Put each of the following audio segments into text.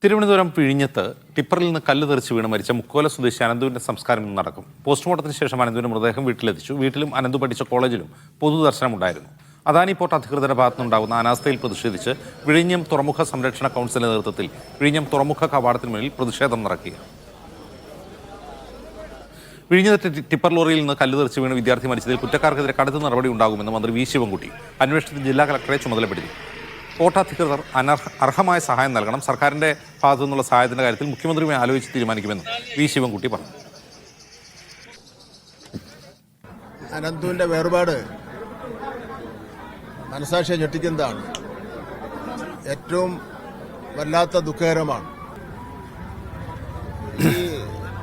തിരുവനന്തപുരം പിഴിഞ്ഞത്ത് ടിപ്പറിൽ നിന്ന് കല്ല് തെറിച്ച് വീണ് മരിച്ച മുക്കോല സ്വദേശി അനന്തുവിന്റെ സംസ്കാരം ഇന്ന് നടക്കും. പോസ്റ്റ്മോർട്ടത്തിന് ശേഷം അനന്തുവിന്റെ മൃതദേഹം വീട്ടിലെത്തിച്ചു. വീട്ടിലും അനന്തു പഠിച്ച കോളേജിലും പൊതുദർശനമുണ്ടായിരുന്നു. അദാനി പോർട്ട് അധികൃതരുടെ ഭാഗത്തുനിന്നുണ്ടാകുന്ന അനാസ്ഥയിൽ പ്രതിഷേധിച്ച് വിഴിഞ്ഞം തുറമുഖ സംരക്ഷണ കൗൺസിലിന്റെ നേതൃത്വത്തിൽ വിഴിഞ്ഞം തുറമുഖ കവാടത്തിന് മുന്നിൽ പ്രതിഷേധം നടക്കുക. വിഴിഞ്ഞത്ത് ടിപ്പർ ലോറിയിൽ നിന്ന് കല്ല് തെറിച്ച് വീണ് വിദ്യാർത്ഥി മരിച്ചതിൽ കുറ്റക്കാർക്കെതിരെ കടുത്ത നടപടി ഉണ്ടാകുമെന്ന് മന്ത്രി വി ശിവൻകുട്ടി അന്വേഷണത്തിൽ ജില്ലാ കളക്ടറെ ചുമതലപ്പെടുത്തി. പോർട്ട് അധികൃതർ അർഹമായ സഹായം നൽകണം. സർക്കാരിന്റെ ഭാഗത്തു നിന്നുള്ള സഹായത്തിന്റെ കാര്യത്തിൽ മുഖ്യമന്ത്രിയുമായി ആലോചിച്ച് തീരുമാനിക്കുമെന്ന് വി ശിവൻകുട്ടി പറഞ്ഞു. അനന്തുവിന്റെ വേർപാട് മനസാക്ഷിയെ ഞെട്ടിക്കുന്നതാണ്. ഏറ്റവും വല്ലാത്ത ദുഃഖകരമാണ്. ഈ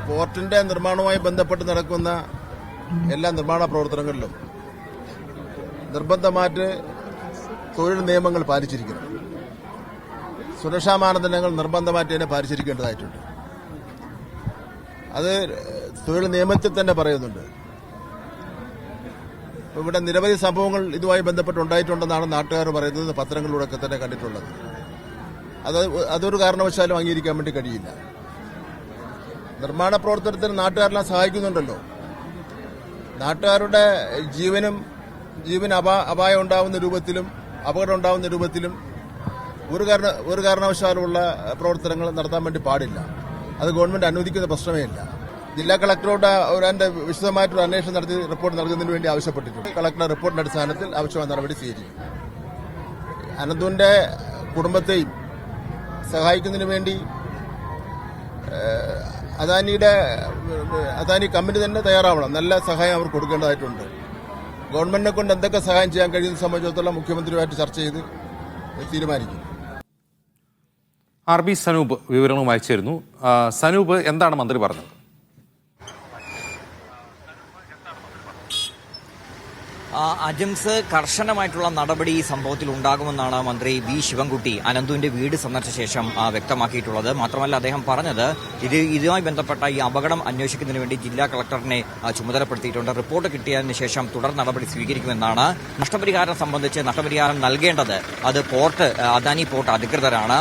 പോർട്ടിന്റെ നിർമ്മാണവുമായി ബന്ധപ്പെട്ട് നടക്കുന്ന എല്ലാ നിർമ്മാണ പ്രവർത്തനങ്ങളിലും നിർബന്ധമായിട്ട് തൊഴിൽ നിയമങ്ങൾ പാലിച്ചിരിക്കുന്നു. സുരക്ഷാ മാനദണ്ഡങ്ങൾ നിർബന്ധമായിട്ട് തന്നെ പാലിച്ചിരിക്കേണ്ടതായിട്ടുണ്ട്. അത് തൊഴിൽ നിയമത്തിൽ തന്നെ പറയുന്നുണ്ട്. ഇവിടെ നിരവധി സംഭവങ്ങൾ ഇതുമായി ബന്ധപ്പെട്ട് ഉണ്ടായിട്ടുണ്ടെന്നാണ് നാട്ടുകാർ പറയുന്നത്, പത്രങ്ങളിലൂടെയൊക്കെ തന്നെ കണ്ടിട്ടുള്ളത്. അതൊരു കാരണവശാലും അംഗീകരിക്കാൻ വേണ്ടി കഴിയില്ല. നിർമ്മാണ പ്രവർത്തനത്തിന് നാട്ടുകാരെല്ലാം സഹായിക്കുന്നുണ്ടല്ലോ. നാട്ടുകാരുടെ ജീവന് അപായം ഉണ്ടാവുന്ന രൂപത്തിലും അപകടം ഉണ്ടാവുന്ന രൂപത്തിലും ഒരു കാരണവശാലുമുള്ള പ്രവർത്തനങ്ങൾ നടത്താൻ വേണ്ടി പാടില്ല. അത് ഗവൺമെന്റ് അനുവദിക്കുന്ന പ്രശ്നമേ ഇല്ല. ജില്ലാ കളക്ടറോട് അതിന്റെ വിശദമായിട്ടൊരു അന്വേഷണം നടത്തി റിപ്പോർട്ട് നൽകുന്നതിന് വേണ്ടി ആവശ്യപ്പെട്ടിട്ടുണ്ട്. കളക്ടറുടെ റിപ്പോർട്ടിന്റെ അടിസ്ഥാനത്തിൽ ആവശ്യമായ നടപടി സ്വീകരിക്കും. അനന്തുവിന്റെ കുടുംബത്തെയും സഹായിക്കുന്നതിന് വേണ്ടി അദാനി കമ്പനി തന്നെ തയ്യാറാവണം. നല്ല സഹായം അവർ കൊടുക്കേണ്ടതായിട്ടുണ്ട്. ഗവൺമെന്റിനെ കൊണ്ട് എന്തൊക്കെ സഹായം ചെയ്യാൻ കഴിയുന്ന സംബന്ധിച്ചിടത്തോളം മുഖ്യമന്ത്രിയുമായിട്ട് ചർച്ച ചെയ്ത് തീരുമാനിക്കും. RB സനൂപ് വിവരങ്ങളും അയച്ചിരുന്നു. സനൂപ്, എന്താണ് മന്ത്രി പറഞ്ഞത്? അജംസ്, കർശനമായിട്ടുള്ള നടപടി ഈ സംഭവത്തിൽ ഉണ്ടാകുമെന്നാണ് മന്ത്രി വി ശിവൻകുട്ടി അനന്തുവിന്റെ വീട് സന്ദർശിച്ച ശേഷം വ്യക്തമാക്കിയിട്ടുള്ളത്. മാത്രമല്ല, അദ്ദേഹം പറഞ്ഞത് ഇതുമായി ബന്ധപ്പെട്ട ഈ അപകടം അന്വേഷിക്കുന്നതിന് വേണ്ടി ജില്ലാ കളക്ടറിനെ ചുമതലപ്പെടുത്തിയിട്ടുണ്ട്. റിപ്പോർട്ട് കിട്ടിയതിന് ശേഷം തുടർ നടപടി സ്വീകരിക്കുമെന്നാണ്. നഷ്ടപരിഹാരം സംബന്ധിച്ച് നഷ്ടപരിഹാരം നൽകേണ്ടത് അത് അദാനി പോർട്ട് അധികൃതരാണ്.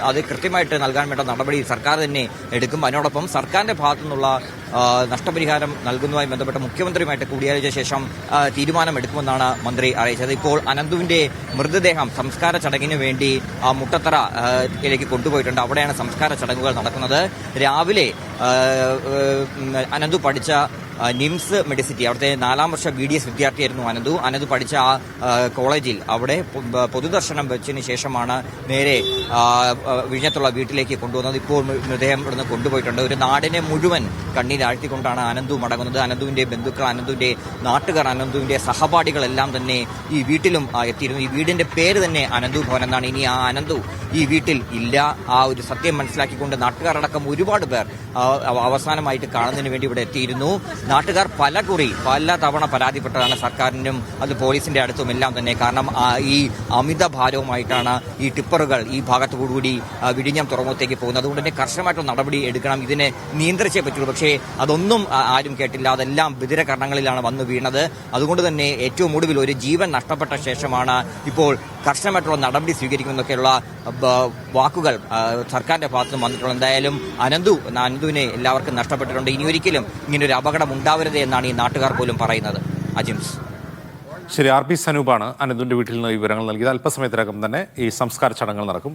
അത് കൃത്യമായിട്ട് നൽകാൻ വേണ്ട നടപടി സർക്കാർ തന്നെ എടുക്കും. അതിനോടൊപ്പം സർക്കാരിന്റെ ഭാഗത്തുനിന്നുള്ള നഷ്ടപരിഹാരം നൽകുന്നതുമായി ബന്ധപ്പെട്ട് മുഖ്യമന്ത്രിയുമായിട്ട് കൂടിയാലോചിച്ച ശേഷം തീരുമാനമെടുക്കുമെന്നാണ് മന്ത്രി അറിയിച്ചത്. ഇപ്പോൾ അനന്തുവിന്റെ മൃതദേഹം സംസ്കാര ചടങ്ങിന് വേണ്ടി മുട്ടത്തറയിലേക്ക് കൊണ്ടുപോയിട്ടുണ്ട്. അവിടെയാണ് സംസ്കാര ചടങ്ങുകൾ നടക്കുന്നത്. രാവിലെ അനന്തു പഠിച്ച നിംസ് മെഡിസിറ്റി, അവിടുത്തെ 4ാം വർഷ BDS വിദ്യാർത്ഥിയായിരുന്നു അനന്തു പഠിച്ച ആ കോളേജിൽ അവിടെ പൊതുദർശനം വെച്ചതിന് ശേഷമാണ് നേരെ വിഴിഞ്ഞത്തുള്ള വീട്ടിലേക്ക് കൊണ്ടുവന്നത്. ഇപ്പോൾ മൃതദേഹം ഇവിടുന്ന് കൊണ്ടുപോയിട്ടുണ്ട്. ഒരു നാടിനെ മുഴുവൻ കണ്ണീരാഴ്ത്തിക്കൊണ്ടാണ് അനന്തു മടങ്ങുന്നത്. അനന്തുവിന്റെ ബന്ധുക്കൾ, അനന്തുവിന്റെ നാട്ടുകാർ, അനന്തുവിന്റെ സഹപാഠികളെല്ലാം തന്നെ ഈ വീട്ടിലും എത്തിയിരുന്നു. ഈ വീടിന്റെ പേര് തന്നെ അനന്തു ഭവൻ എന്നാണ്. ഇനി ആ അനന്തു ഈ വീട്ടിൽ ഇല്ല. ആ ഒരു സത്യം മനസ്സിലാക്കിക്കൊണ്ട് നാട്ടുകാരടക്കം ഒരുപാട് പേർ അവസാനമായിട്ട് കാണുന്നതിന് വേണ്ടി ഇവിടെ എത്തിയിരുന്നു. നാട്ടുകാർ പല തവണ പരാതിപ്പെട്ടതാണ് സർക്കാരിനും അത് പോലീസിന്റെ അടുത്തും എല്ലാം തന്നെ. കാരണം ഈ അമിത ഭാരവുമായിട്ടാണ് ഈ ടിപ്പറുകൾ ഈ ഭാഗത്തുകൂടി വിഴിഞ്ഞം തുറമുഖത്തേക്ക് പോകുന്നത്. അതുകൊണ്ട് തന്നെ കർശനമായിട്ടുള്ള നടപടി എടുക്കണം. ഇതിനെ നിയന്ത്രിച്ചേ പറ്റുള്ളൂ. പക്ഷേ അതൊന്നും ആരും കേട്ടില്ല. അതെല്ലാം വിതുരകരണങ്ങളിലാണ് വന്നു വീണത്. അതുകൊണ്ട് തന്നെ ഏറ്റവും ഒടുവിൽ ഒരു ജീവൻ നഷ്ടപ്പെട്ട ശേഷമാണ് ഇപ്പോൾ കർശനമായിട്ടുള്ള നടപടി സ്വീകരിക്കുമെന്നൊക്കെയുള്ള വാക്കുകൾ സർക്കാരിന്റെ ഭാഗത്തുനിന്ന് വന്നിട്ടുള്ളത്. എന്തായാലും അനന്തുവിനെ എല്ലാവർക്കും നഷ്ടപ്പെട്ടിട്ടുണ്ട്. ഇനിയൊരിക്കലും ഇങ്ങനൊരു അപകടം ഉണ്ടാവരുത് എന്നാണ് ഈ നാട്ടുകാർ പോലും പറയുന്നത്. അജിംസ്. ശരി, RB സനൂപാണ് അനന്തുവിന്റെ വീട്ടിൽ നിന്ന് വിവരങ്ങൾ നൽകിയത്. അല്പസമയത്തിനകം തന്നെ ഈ സംസ്കാര ചടങ്ങുകൾ നടക്കും.